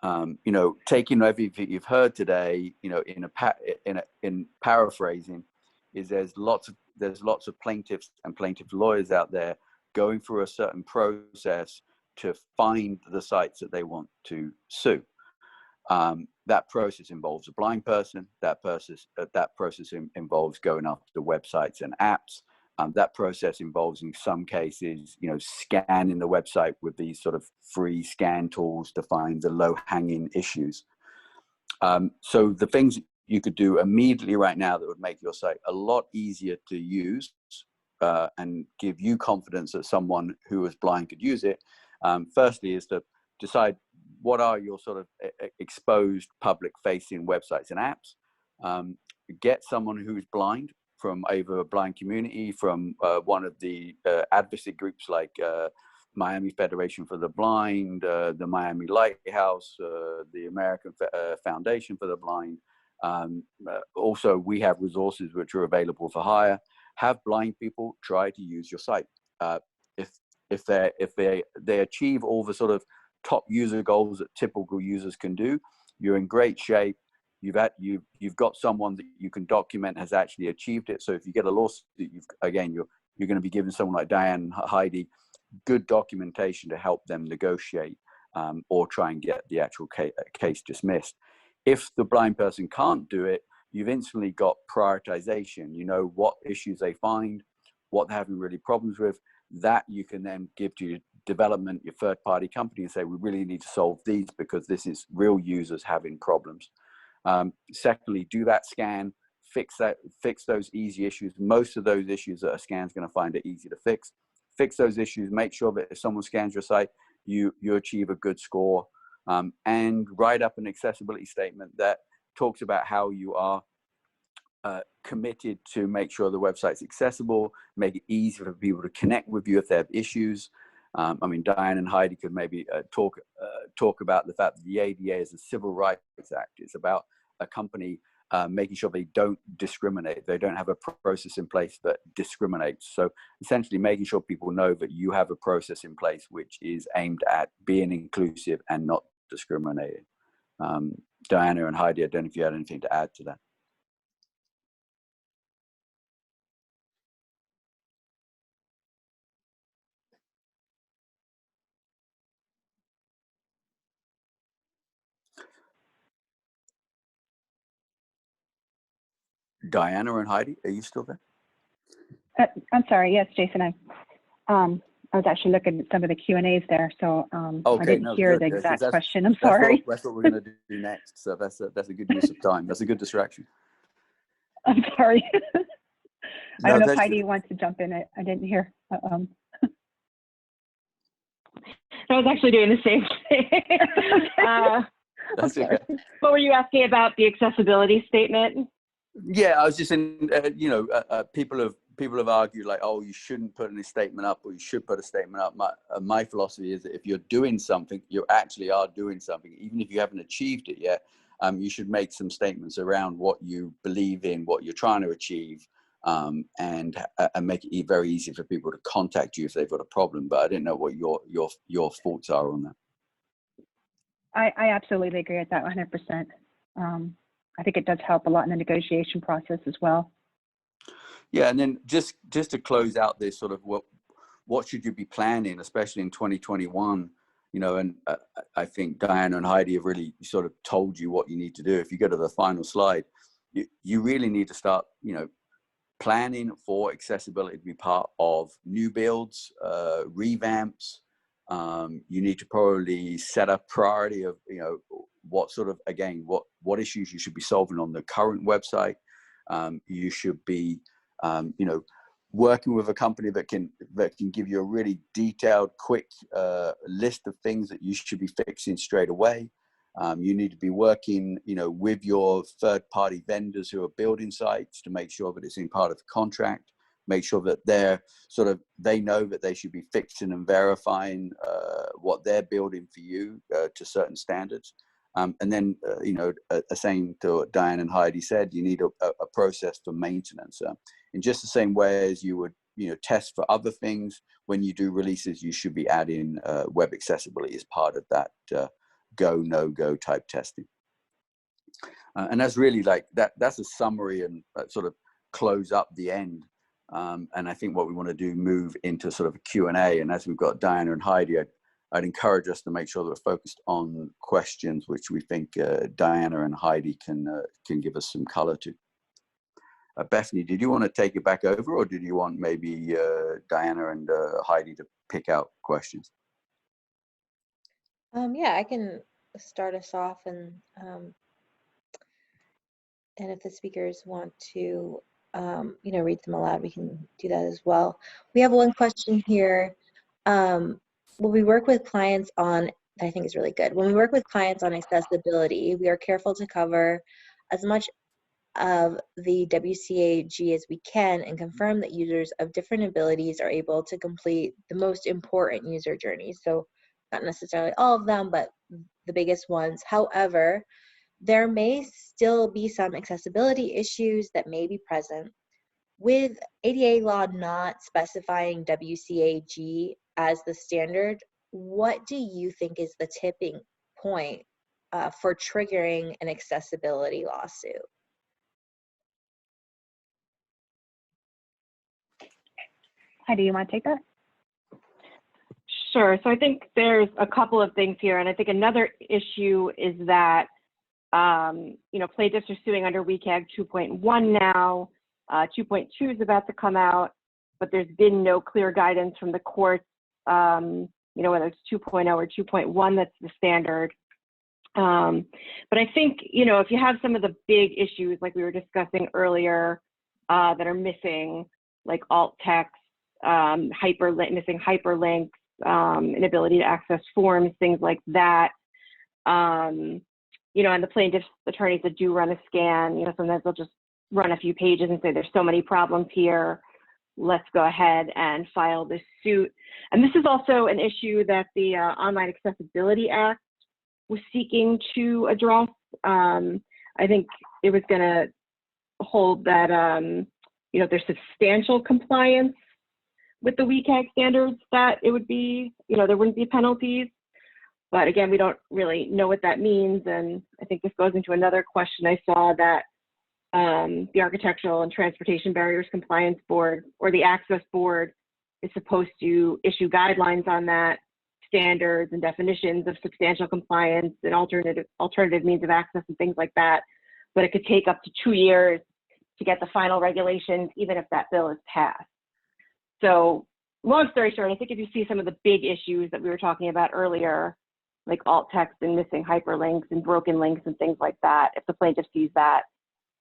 You know, taking everything you've heard today, you know, in paraphrasing, is there's lots of plaintiffs and plaintiff lawyers out there going through a certain process to find the sites that they want to sue. That process involves a blind person. That process involves going after the websites and apps. That process involves, in some cases, you know, scanning the website with these sort of free scan tools to find the low-hanging issues. So the things you could do immediately right now that would make your site a lot easier to use and give you confidence that someone who is blind could use it, firstly, is to decide what are your sort of exposed public-facing websites and apps. Get someone who's blind from either a blind community, from one of the advocacy groups like Miami Federation for the Blind, the Miami Lighthouse, the American Foundation for the Blind. Also, we have resources which are available for hire. Have blind people try to use your site. If they achieve all the sort of top user goals that typical users can do, you're in great shape. You've got someone that you can document has actually achieved it. So if you get a lawsuit, you're going to be giving someone like Dianna, Heidi, good documentation to help them negotiate or try and get the actual case dismissed. If the blind person can't do it, you've instantly got prioritization. You know what issues they find, what they're having really problems with. That you can then give to your development, your third-party company, and say, we really need to solve these because this is real users having problems. Secondly, do that scan, fix those easy issues. Most of those issues that a scan's going to find are easy to fix. Fix those issues. Make sure that if someone scans your site, you achieve a good score, and write up an accessibility statement that talks about how you are committed to make sure the website's accessible, make it easy for people to connect with you if they have issues. I mean, Dianna and Heidi could maybe talk about the fact that the ADA is a civil rights act. It's about a company making sure they don't discriminate. They don't have a process in place that discriminates. So essentially making sure people know that you have a process in place which is aimed at being inclusive and not discriminating. Dianna and Heidi, I don't know if you had anything to add to that. Dianna and Heidi, are you still there? I'm sorry. Yes, Jason. was actually looking at some of the Q&As there, so I Okay, didn't no, hear good. the Yes, exact question. I'm sorry. That's what we're going to do next. So that's a good use of time. That's a good distraction. I'm sorry. I don't No, know if Heidi wants to jump in. I didn't hear. I was actually doing the same thing. that's okay. What were you asking about the accessibility statement? Yeah, I was just in. People have argued like, oh, you shouldn't put any statement up, or you should put a statement up. My philosophy is that if you're doing something, you actually are doing something, even if you haven't achieved it yet. You should make some statements around what you believe in, what you're trying to achieve, and make it very easy for people to contact you if they've got a problem. But I didn't know what your thoughts are on that. I absolutely agree with that 100%. I think it does help a lot in the negotiation process as well. Yeah, and then just to close out this sort of what should you be planning, especially in 2021, and I think Dianna and Heidi have really sort of told you what you need to do. If you go to the final slide, you really need to start, planning for accessibility to be part of new builds, revamps. You need to probably set a priority of, what sort of, again, what issues you should be solving on the current website. You should be, working with a company that can give you a really detailed, quick list of things that you should be fixing straight away. You need to be working, with your third-party vendors who are building sites to make sure that it's in part of the contract. Make sure that they know that they should be fixing and verifying what they're building for you to certain standards. And then, same to what Dianna and Heidi said, you need a process for maintenance. In just the same way as you would, test for other things, when you do releases, you should be adding web accessibility as part of that go, no-go type testing. And that's really that's a summary and sort of close up the end. And I think what we want to do, move into sort of a Q&A. And as we've got Dianna and Heidi, I'd encourage us to make sure that we're focused on questions, which we think Dianna and Heidi can give us some color to. Bethany, did you want to take it back over, or did you want maybe Dianna and Heidi to pick out questions? Yeah, I can start us off, and if the speakers want to, read them aloud, we can do that as well. We have one question here. When we work with clients on, that I think is really good. When we work with clients on accessibility, we are careful to cover as much of the WCAG as we can and confirm that users of different abilities are able to complete the most important user journeys. So not necessarily all of them, but the biggest ones. However, there may still be some accessibility issues that may be present. With ADA law not specifying WCAG as the standard, what do you think is the tipping point for triggering an accessibility lawsuit? Heidi, you want to take that? Sure. So I think there's a couple of things here. And I think another issue is that, plaintiffs are suing under WCAG 2.1 now. 2.2 is about to come out, but there's been no clear guidance from the courts, whether it's 2.0 or 2.1, that's the standard. But I think, if you have some of the big issues like we were discussing earlier that are missing, like alt text, missing hyperlinks, inability to access forms, things like that. And the plaintiff's attorneys that do run a scan, sometimes they'll just run a few pages and say there's so many problems here, let's go ahead and file this suit. And this is also an issue that the Online Accessibility Act was seeking to address. I think it was going to hold that, there's substantial compliance with the WCAG standards, that it would be, there wouldn't be penalties. But again, we don't really know what that means. And I think this goes into another question I saw, that the Architectural and Transportation Barriers Compliance Board, or the Access Board, is supposed to issue guidelines on that, standards and definitions of substantial compliance and alternative means of access and things like that. But it could take up to 2 years to get the final regulations, even if that bill is passed. So, long story short, I think if you see some of the big issues that we were talking about earlier, like alt text and missing hyperlinks and broken links and things like that, if the plaintiff sees that,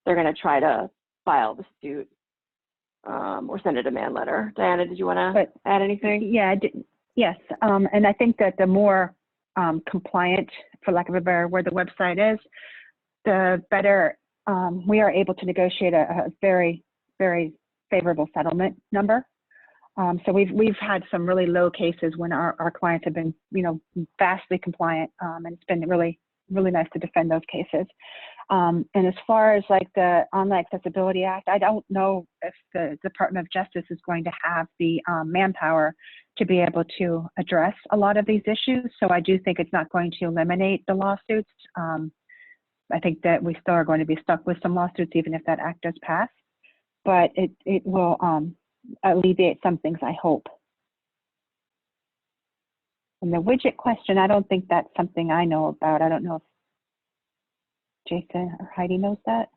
they're going to try to file the suit or send a demand letter. Diana, did you want to add anything? Yeah, yes. And I think that the more compliant, for lack of a better word, the website is, the better we are able to negotiate a very, very favorable settlement number. So we've had some really low cases when our clients have been, vastly compliant, and it's been really, really nice to defend those cases. And as far as like the Online Accessibility Act, I don't know if the Department of Justice is going to have the manpower to be able to address a lot of these issues. So I do think it's not going to eliminate the lawsuits. I think that we still are going to be stuck with some lawsuits, even if that act does pass. But it will alleviate some things, I hope. And the widget question, I don't think that's something I know about. I don't know if Jason or Heidi knows that.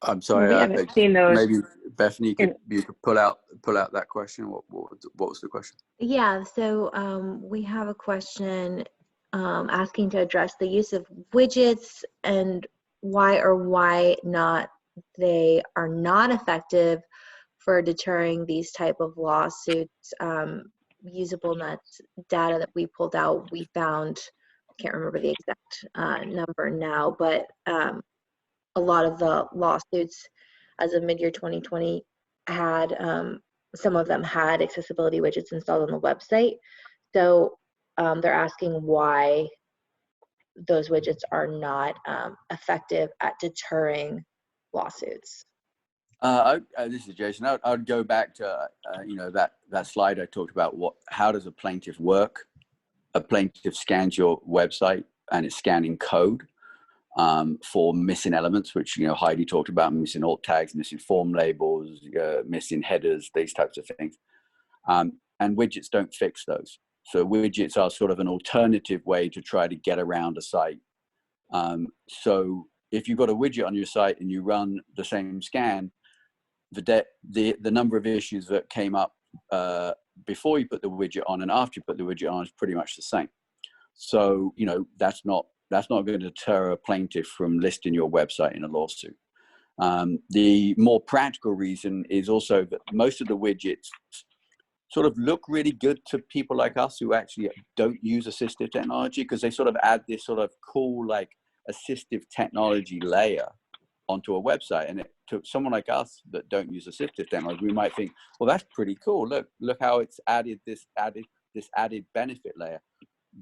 I'm sorry. We haven't seen those. Maybe Bethany, you could pull out that question. What was the question? Yeah, so we have a question asking to address the use of widgets and why or why not they are not effective for deterring these type of lawsuits. UsableNet's data that we pulled out, we found, I can't remember the exact number now, but a lot of the lawsuits as of mid-year 2020 had, some of them had accessibility widgets installed on the website. So they're asking why those widgets are not effective at deterring lawsuits. This is Jason. I'd go back to that slide I talked about. How does a plaintiff work? A plaintiff scans your website and it's scanning code for missing elements, which Heidi talked about, missing alt tags, missing form labels, missing headers, these types of things. And widgets don't fix those. So widgets are sort of an alternative way to try to get around a site. So if you've got a widget on your site and you run the same scan, the number of issues that came up before you put the widget on and after you put the widget on is pretty much the same. So that's not going to deter a plaintiff from listing your website in a lawsuit. The more practical reason is also that most of the widgets sort of look really good to people like us who actually don't use assistive technology, because they sort of add this sort of cool like assistive technology layer onto a website. And it took someone like us that don't use assistive technology, we might think, well, that's pretty cool. Look how it's added this added benefit layer.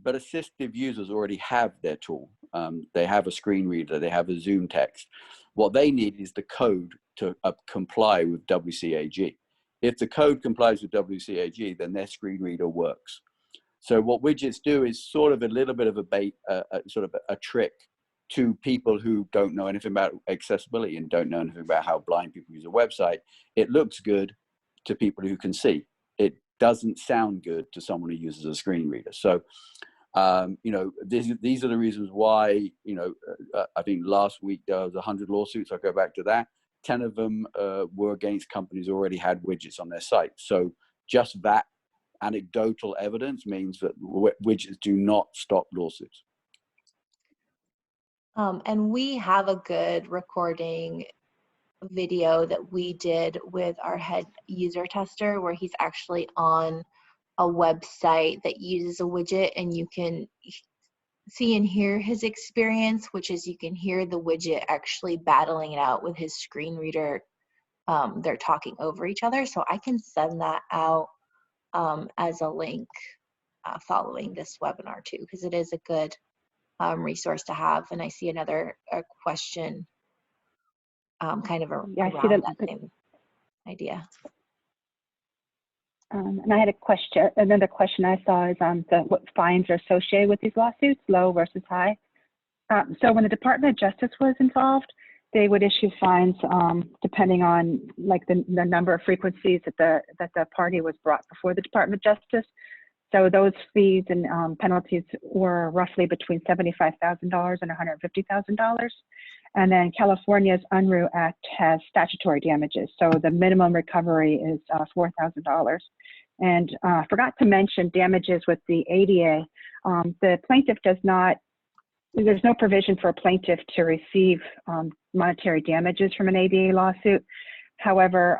But assistive users already have their tool. They have a screen reader, they have a Zoom text. What they need is the code to comply with WCAG. If the code complies with WCAG, then their screen reader works. So what widgets do is sort of a little bit of a bait, sort of a trick to people who don't know anything about accessibility and don't know anything about how blind people use a website. It looks good to people who can see. It doesn't sound good to someone who uses a screen reader. So, these are the reasons why, I think last week there was 100 lawsuits. I'll go back to that. 10 of them were against companies who already had widgets on their site. So just that anecdotal evidence means that widgets do not stop lawsuits. And we have a good recording video that we did with our head user tester where he's actually on a website that uses a widget, and you can see and hear his experience, which is you can hear the widget actually battling it out with his screen reader. They're talking over each other. So I can send that out as a link following this webinar too, because it is a good resource to have. And I see another question kind of around that same idea. And I had a question, another question I saw is on what fines are associated with these lawsuits, low versus high. So when the Department of Justice was involved, they would issue fines depending on like the number of frequencies that the party was brought before the Department of Justice. So those fees and penalties were roughly between $75,000 and $150,000. And then California's UNRU Act has statutory damages. So the minimum recovery is $4,000. And I forgot to mention damages with the ADA. The plaintiff does not, there's no provision for a plaintiff to receive monetary damages from an ADA lawsuit. However,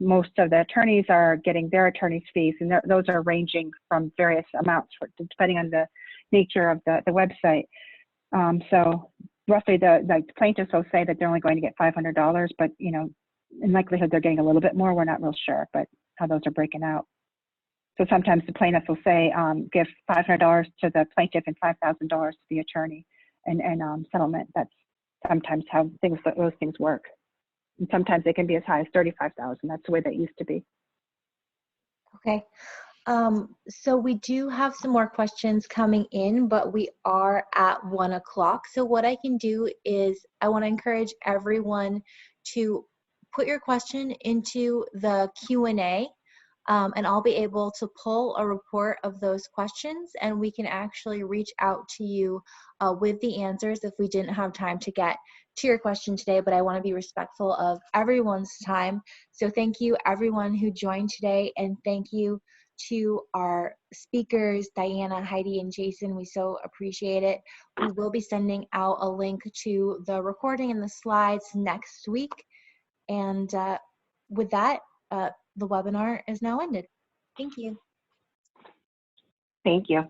most of the attorneys are getting their attorney's fees, and those are ranging from various amounts depending on the nature of the website. So roughly the plaintiffs will say that they're only going to get $500, but you know, in likelihood they're getting a little bit more. We're not real sure, but how those are breaking out. So sometimes the plaintiffs will say give $500 to the plaintiff and $5,000 to the attorney, and settlement. That's sometimes how those things work. And sometimes they can be as high as $35,000. That's the way that used to be. Okay. So we do have some more questions coming in, but we are at 1 o'clock. So what I can do is I want to encourage everyone to put your question into the Q&A, and I'll be able to pull a report of those questions, and we can actually reach out to you with the answers if we didn't have time to get to your question today, but I want to be respectful of everyone's time. So thank you everyone who joined today, and thank you to our speakers, Dianna, Heidi, and Jason. We so appreciate it. We will be sending out a link to the recording and the slides next week. And with that, the webinar is now ended. Thank you. Thank you.